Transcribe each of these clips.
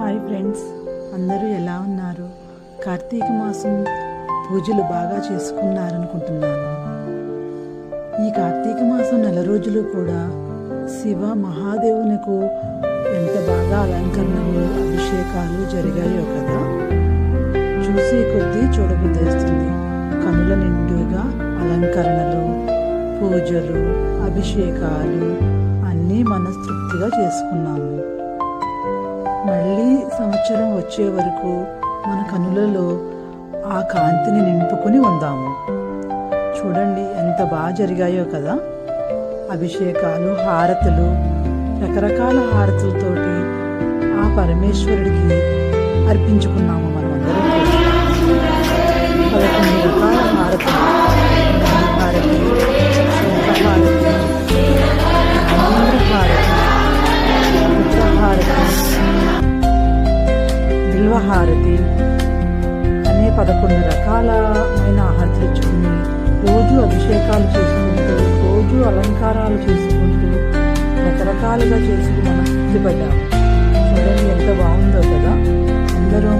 Hi friends, అందరూ ఎలా ఉన్నారు? కార్తీక మాసం పూజలు బాగా చేసుకున్నారనుకుంటున్నాను. ఈ కార్తీక మాసం నెల రోజులు కూడా శివ మహాదేవునికి ఎంత బాగా అలంకరణలు అభిషేకాలు జరిగాయో కదా. చూసే కొద్దీ చూడబుద్దేస్తుంది. కనుల నిండుగా అలంకరణలు, పూజలు, అభిషేకాలు అన్నీ మనస్తృప్తిగా చేసుకున్నాము. మళ్ళీ సంవత్సరం వచ్చే వరకు మన కనులలో ఆ కాంతిని నింపుకుని ఉందాము. చూడండి ఎంత బాగా జరిగాయో కదా. అభిషేకాలు, హారతులు, రకరకాల హారతులతోటి ఆ పరమేశ్వరుడికి అర్పించుకున్నాము. మనం అందరం 11 రకాల హారతులు, హారతి, హారతి అనే 11 రకాలమైన హారతులు ఇచ్చుకుని రోజు అభిషేకాలు చేసుకుంటూ, రోజు అలంకారాలు చేసుకుంటూ, రకరకాలుగా చేసుకుని మనం తృప్తిపడ్డాము. చూడండి ఎంత బాగుందో కదా. అందరం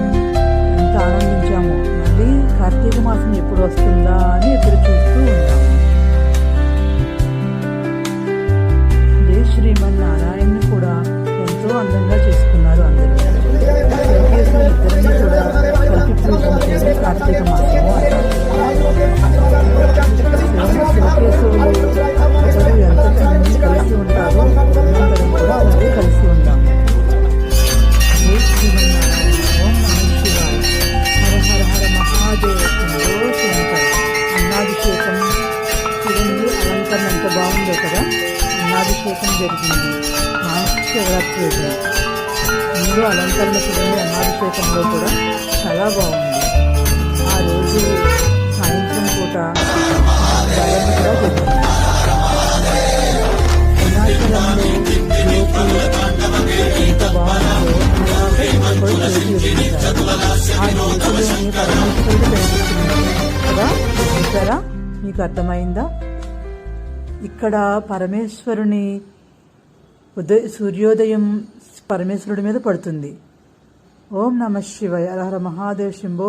ఎంత ఆనందించాము. మళ్ళీ కార్తీక మాసం ఎప్పుడు వస్తుందా అని ఎదురు చూస్తూ ఉన్నాము. జై శ్రీమన్నారాయణని కూడా ఎంతో అందంగా చేసుకున్నారు అందరూ. ఇద్దరిని కూడా కలిపి పూజించేది కార్తీక మాసము అంటారు. శివకేశవులు ఎంత కలిసి ఉంటారో అందరం కూడా అలాగే కలిసి ఉందాము. జై శ్రీమన్నారాయణ, ఓం నమః శివాయ, హర హర హర మహాదేవ, శంభో శంకర. అన్నాభిషేకం చూడండి, అలంకరణ ఎంత బాగుందో కదా. అన్నాభిషేకం జరిగింది మహాశివరాత్రి రోజున. ఇందులో అలంకరణ చూడండి, అన్నాభిషేకంలో కూడా చాలా బాగుంది. ఆ రోజు సాయంత్రం పూట గాయం కూడా జరిగింది. అరుణాచలంలో జ్యోతి ఎంత బాగుందో కూడా జ్యోతి వెలిగించారు. ఆ జ్యోతిలోని పరమేశ్వరుడు కనిపిస్తుంది కదా. చూసారా, మీకు అర్థమైందా? ఇక్కడ పరమేశ్వరుని సూర్యోదయం పరమేశ్వరుడి మీద పడుతుంది. ఓం నమః శివాయ, హర హర మహాదేవ్, శంభో.